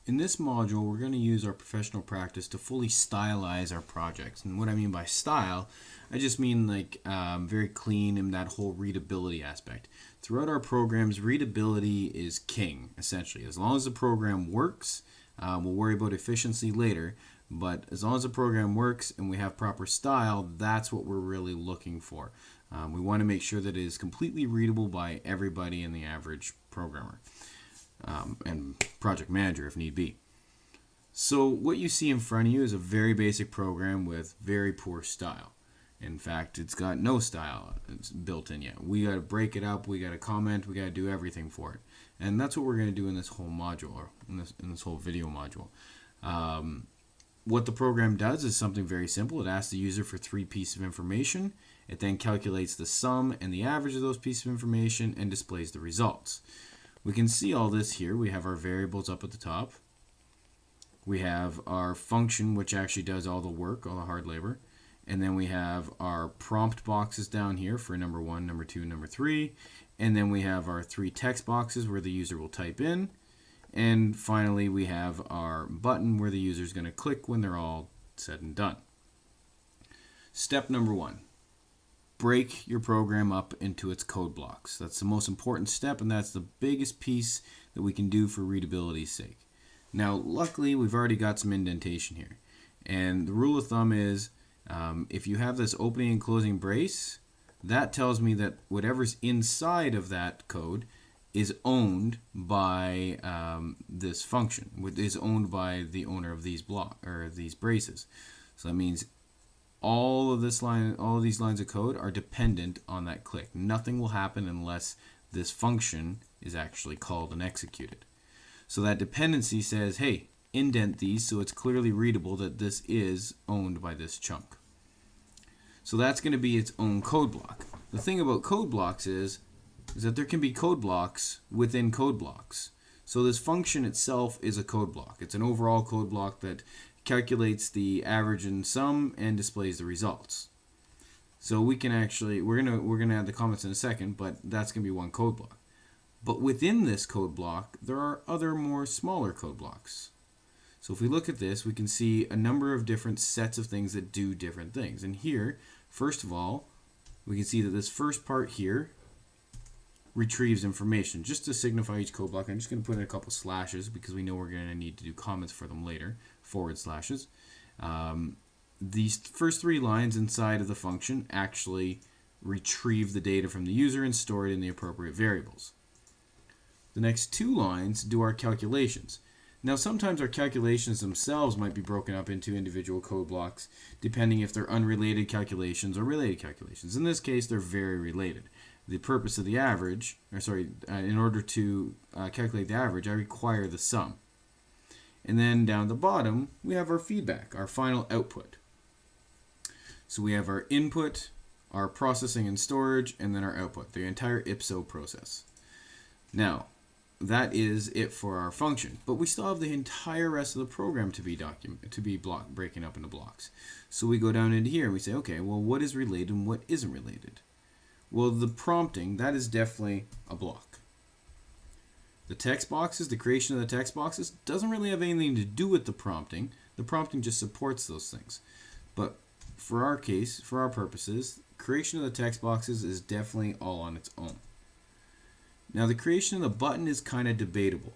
In this module, we're going to use our professional practice to fully stylize our projects. And what I mean by style, I just mean like very clean in that whole readability aspect. Throughout our programs, readability is king, essentially. As long as the program works, we'll worry about efficiency later, but as long as the program works and we have proper style, that's what we're really looking for. We want to make sure that it is completely readable by everybody and the average programmer. And project manager if need be. So what you see in front of you is a very basic program with very poor style. In fact, it's got no style built in yet. We got to break it up, we got to comment, we got to do everything for it. And that's what we're going to do in this whole module, or in this whole video module. What the program does is something very simple. It asks the user for 3 pieces of information. It then calculates the sum and the average of those pieces of information and displays the results. We can see all this here. We have our variables up at the top. We have our function, which actually does all the work, all the hard labor. And then we have our prompt boxes down here for number 1, number 2, number 3. And then we have our 3 text boxes where the user will type in. And finally, we have our button where the user is going to click when they're all said and done. Step number 1. Break your program up into its code blocks. That's the most important step, and that's the biggest piece that we can do for readability's sake. Now, luckily, we've already got some indentation here. And the rule of thumb is if you have this opening and closing brace, that tells me that whatever's inside of that code is owned by this function, is owned by the owner of these these braces. So that means all of these lines of code are dependent on that click. Nothing will happen unless this function is actually called and executed. So that dependency says, hey, indent these so it's clearly readable that this is owned by this chunk. So that's going to be its own code block. The thing about code blocks is that there can be code blocks within code blocks. So this function itself is a code block. It's an overall code block that calculates the average and sum and displays the results. So we can actually, we're gonna add the comments in a second, but that's gonna be one code block. But within this code block, there are other more smaller code blocks. So if we look at this, we can see a number of different sets of things that do different things. And here, first of all, we can see that this first part here retrieves information. Just to signify each code block, I'm just going to put in a couple slashes because we know we're going to need to do comments for them later, forward slashes. These first 3 lines inside of the function actually retrieve the data from the user and store it in the appropriate variables. The next 2 lines do our calculations. Now sometimes our calculations themselves might be broken up into individual code blocks depending if they're unrelated calculations or related calculations. In this case, they're very related. The purpose of the average, in order to calculate the average, I require the sum. And then down at the bottom, we have our feedback, our final output. So we have our input, our processing and storage, and then our output, the entire IPSO process. Now, that is it for our function, but we still have the entire rest of the program to be breaking up into blocks. So we go down into here and we say, okay, well, what is related and what isn't related? Well, the prompting, that is definitely a block. The text boxes, the creation of the text boxes, doesn't really have anything to do with the prompting. The prompting just supports those things. But for our case, for our purposes, creation of the text boxes is definitely all on its own. Now, the creation of the button is kind of debatable.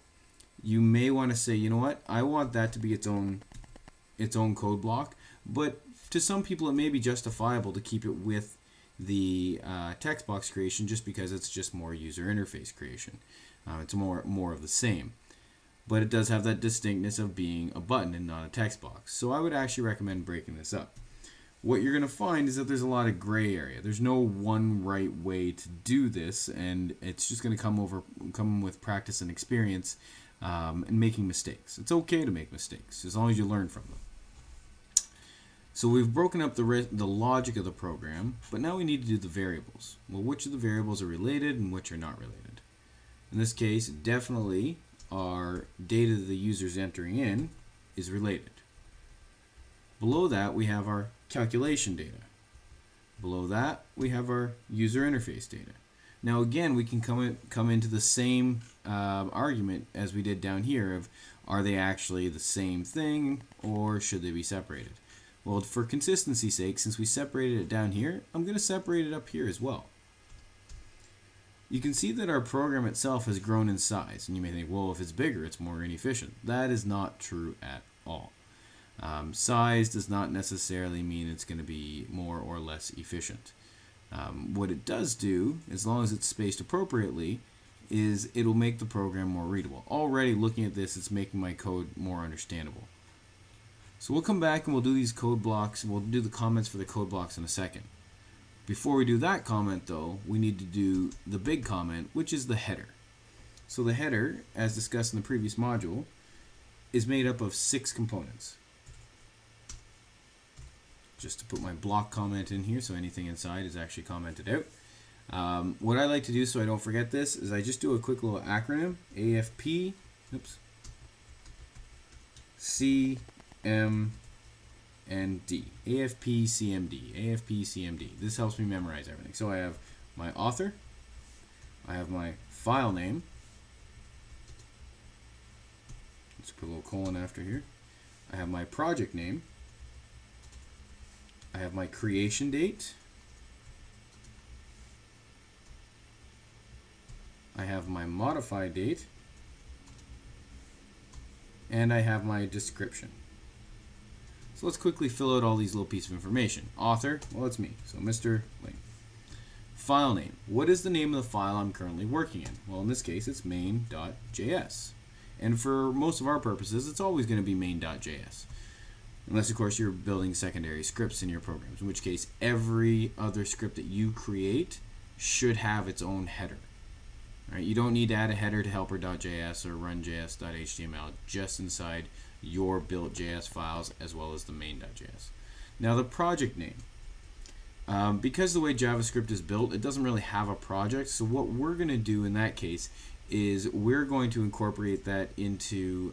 You may want to say, you know what, I want that to be its own code block, but to some people it may be justifiable to keep it with the text box creation just because it's just more user interface creation. It's more of the same. But it does have that distinctness of being a button and not a text box. So I would actually recommend breaking this up. What you're going to find is that there's a lot of gray area. There's no one right way to do this, and it's just going to come with practice and experience and making mistakes. It's okay to make mistakes as long as you learn from them. So we've broken up the logic of the program, but now we need to do the variables. Well, which of the variables are related and which are not related? In this case, definitely our data the user's entering in is related. Below that, we have our calculation data. Below that, we have our user interface data. Now again, we can come into the same argument as we did down here of, Are they actually the same thing, or should they be separated? Well, for consistency's sake, since we separated it down here, I'm going to separate it up here as well. You can see that our program itself has grown in size, and you may think, well, if it's bigger, it's more inefficient. That is not true at all. Size does not necessarily mean it's going to be more or less efficient. What it does do, as long as it's spaced appropriately, is it'll make the program more readable. Already looking at this, it's making my code more understandable. So we'll come back and we'll do these code blocks, and we'll do the comments for the code blocks in a second. Before we do that comment though, we need to do the big comment, which is the header. So the header, as discussed in the previous module, is made up of 6 components. Just to put my block comment in here so anything inside is actually commented out. What I like to do so I don't forget this is I just do a quick little acronym, AFP, CMD, AFP CMD, AFP CMD. This helps me memorize everything. So I have my author, I have my file name, let's put a little colon after here, I have my project name, I have my creation date, I have my modify date, and I have my description. So let's quickly fill out all these little pieces of information. Author, well, it's me, so Mr. Lane. File name, what is the name of the file I'm currently working in? Well, in this case, it's main.js. And for most of our purposes, it's always going to be main.js. Unless, of course, you're building secondary scripts in your programs, in which case every other script that you create should have its own header. All right, you don't need to add a header to helper.js or runjs.html, just inside your built.js files as well as the main.js. Now the project name. Because the way JavaScript is built, it doesn't really have a project, so what we're going to do in that case is we're going to incorporate that into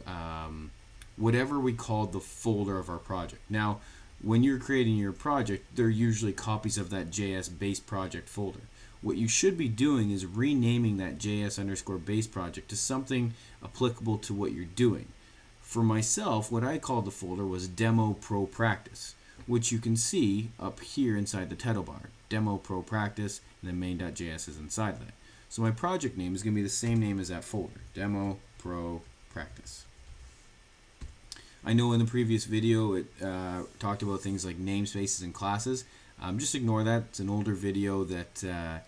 whatever we call the folder of our project. Now, when you're creating your project, they're usually copies of that JS base project folder. What you should be doing is renaming that JS_base project to something applicable to what you're doing. For myself, what I called the folder was Demo Pro Practice, which you can see up here inside the title bar. Demo Pro Practice, and then main.js is inside that. So my project name is going to be the same name as that folder, Demo Pro Practice. I know in the previous video it talked about things like namespaces and classes. Just ignore that. It's an older video that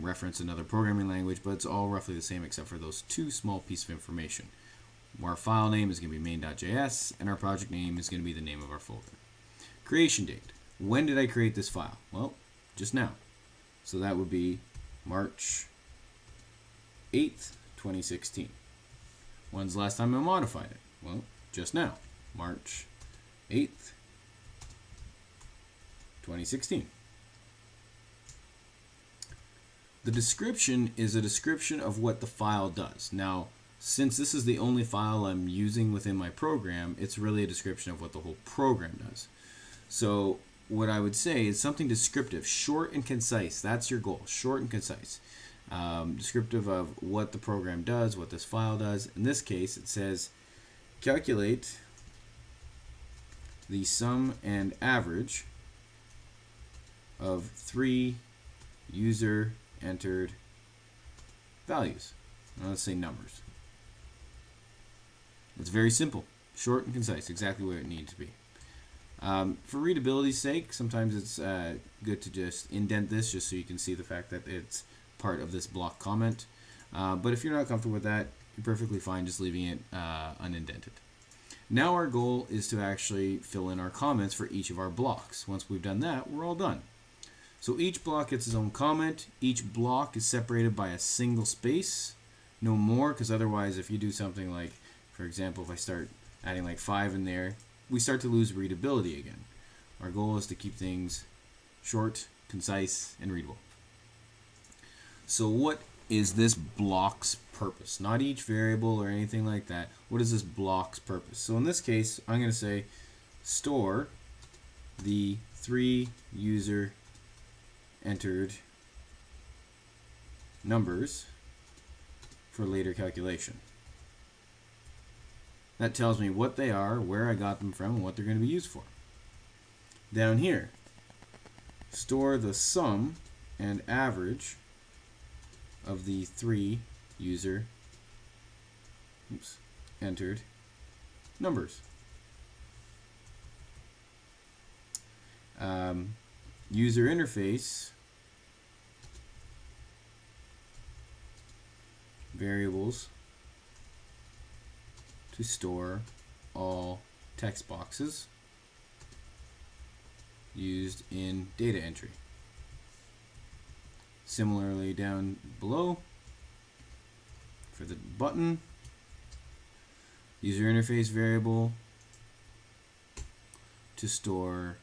referenced another programming language, but it's all roughly the same except for those 2 small pieces of information. Our file name is going to be main.js, and our project name is going to be the name of our folder. Creation date. When did I create this file? Well, just now. So that would be March 8th, 2016. When's the last time I modified it? Well, just now. March 8th, 2016. The description is a description of what the file does. Now, since this is the only file I'm using within my program, it's really a description of what the whole program does. So what I would say is something descriptive, short and concise. That's your goal, short and concise. Descriptive of what the program does, what this file does. In this case, it says calculate the sum and average of 3 user entered values. Now let's say numbers. It's very simple, short and concise, exactly what it needs to be. For readability's sake, sometimes it's good to just indent this just so you can see the fact that it's part of this block comment. But if you're not comfortable with that, you're perfectly fine just leaving it unindented. Now our goal is to actually fill in our comments for each of our blocks. Once we've done that, we're all done. So each block gets its own comment. Each block is separated by a single space, no more, because otherwise if you do something like, for example, if I start adding like 5 in there, we start to lose readability again. Our goal is to keep things short, concise, and readable. So what is this block's purpose? Not each variable or anything like that. What is this block's purpose? So in this case, I'm going to say store the 3 user entered numbers for later calculation. That tells me what they are, where I got them from, and what they're going to be used for. Down here, store the sum and average of the 3 user entered numbers. User interface variables to store all text boxes used in data entry. Similarly, down below for the button, user interface variable to store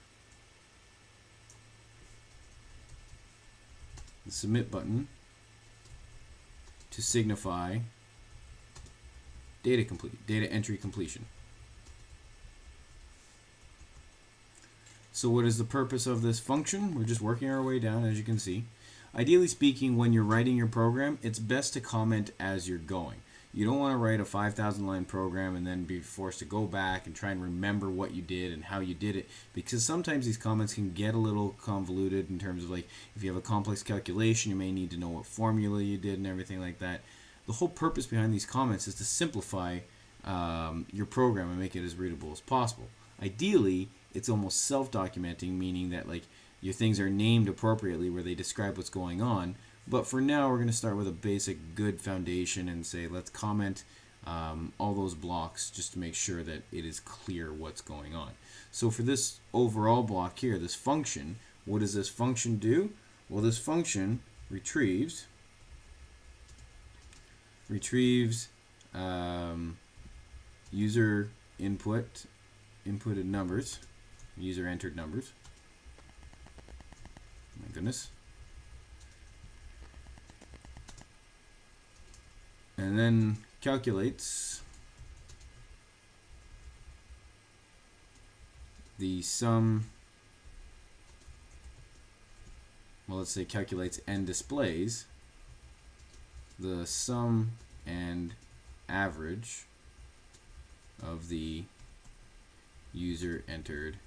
the submit button to signify data entry completion. So what is the purpose of this function? We're just working our way down, as you can see. Ideally speaking, when you're writing your program, it's best to comment as you're going. You don't want to write a 5,000 line program and then be forced to go back and try and remember what you did and how you did it, because sometimes these comments can get a little convoluted in terms of, like, if you have a complex calculation, you may need to know what formula you did and everything like that. The whole purpose behind these comments is to simplify your program and make it as readable as possible. Ideally, it's almost self-documenting, meaning that, like, your things are named appropriately where they describe what's going on. But for now, we're going to start with a basic good foundation and say, let's comment all those blocks just to make sure that it is clear what's going on. So for this overall block here, this function, what does this function do? Well, this function retrieves user inputted numbers, user entered numbers. My goodness. And then calculates the sum, well, let's say calculates and displays the sum and average of the user entered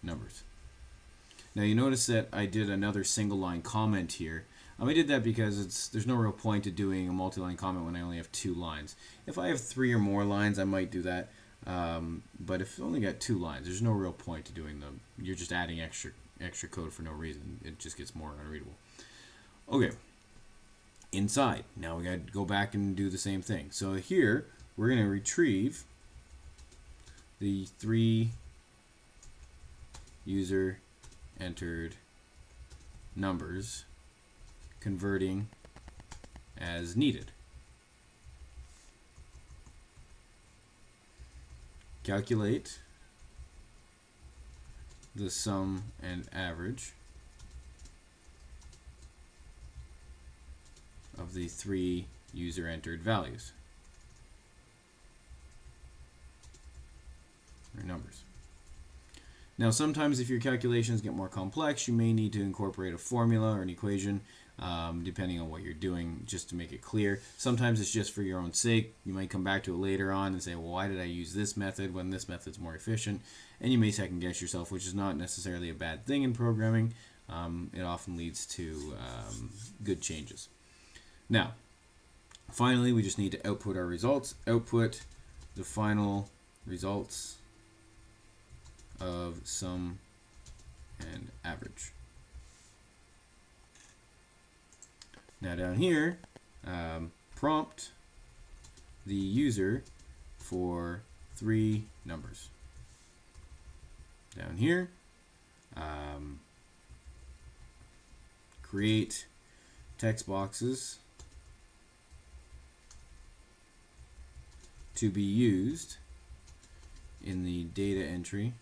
numbers. Now you notice that I did another single line comment here. I did that because there's no real point to doing a multi-line comment when I only have 2 lines. If I have 3 or more lines, I might do that. But if you only got 2 lines, there's no real point to doing them. You're just adding extra code for no reason. It just gets more unreadable. Okay. Inside. Now we got to go back and do the same thing. So here, we're going to retrieve the 3 user entered numbers, converting as needed. Calculate the sum and average of the 3 user entered values or numbers. Now sometimes if your calculations get more complex, you may need to incorporate a formula or an equation depending on what you're doing, just to make it clear. Sometimes it's just for your own sake. You might come back to it later on and say, well, why did I use this method when this method's more efficient? And you may second guess yourself, which is not necessarily a bad thing in programming. It often leads to good changes. Now, finally, we just need to output our results. Output the final results of sum and average. Now down here, prompt the user for 3 numbers. Down here, create text boxes to be used in the data entry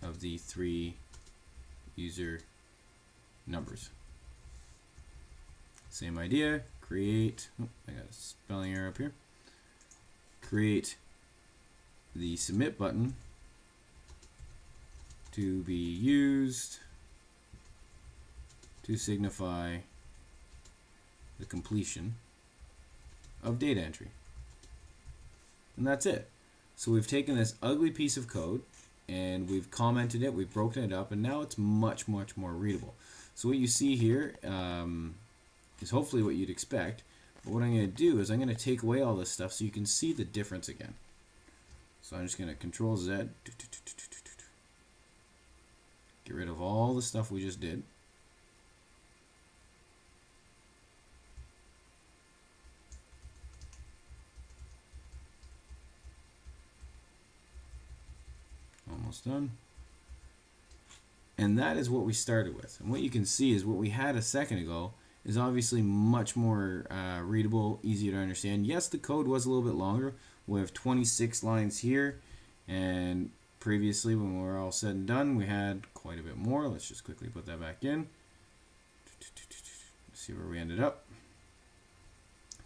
of the 3 user numbers. Same idea, create, I got a spelling error up here, create the submit button to be used to signify the completion of data entry. And that's it. So we've taken this ugly piece of code and we've commented it, we've broken it up, and now it's much, much more readable. So what you see here is hopefully what you'd expect. But what I'm going to do is I'm going to take away all this stuff so you can see the difference again. So I'm just going to Control Z, get rid of all the stuff we just did. Almost done. And that is what we started with. And what you can see is what we had a second ago is obviously much more readable, easier to understand. Yes, the code was a little bit longer. We have 26 lines here, and previously when we were all said and done, we had quite a bit more. Let's just quickly put that back in. Let's see where we ended up.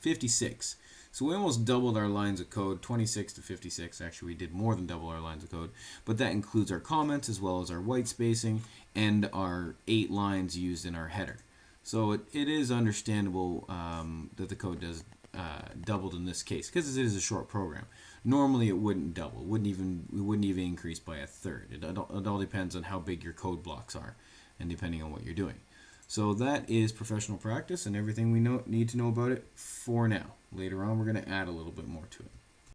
56. So we almost doubled our lines of code, 26 to 56. Actually, we did more than double our lines of code, but that includes our comments as well as our white spacing and our 8 lines used in our header. So it is understandable that the code does doubled in this case because it is a short program. Normally it wouldn't double, it wouldn't even increase by a third. It all depends on how big your code blocks are and depending on what you're doing. So that is professional practice and everything we need to know about it for now. Later on, we're going to add a little bit more to it.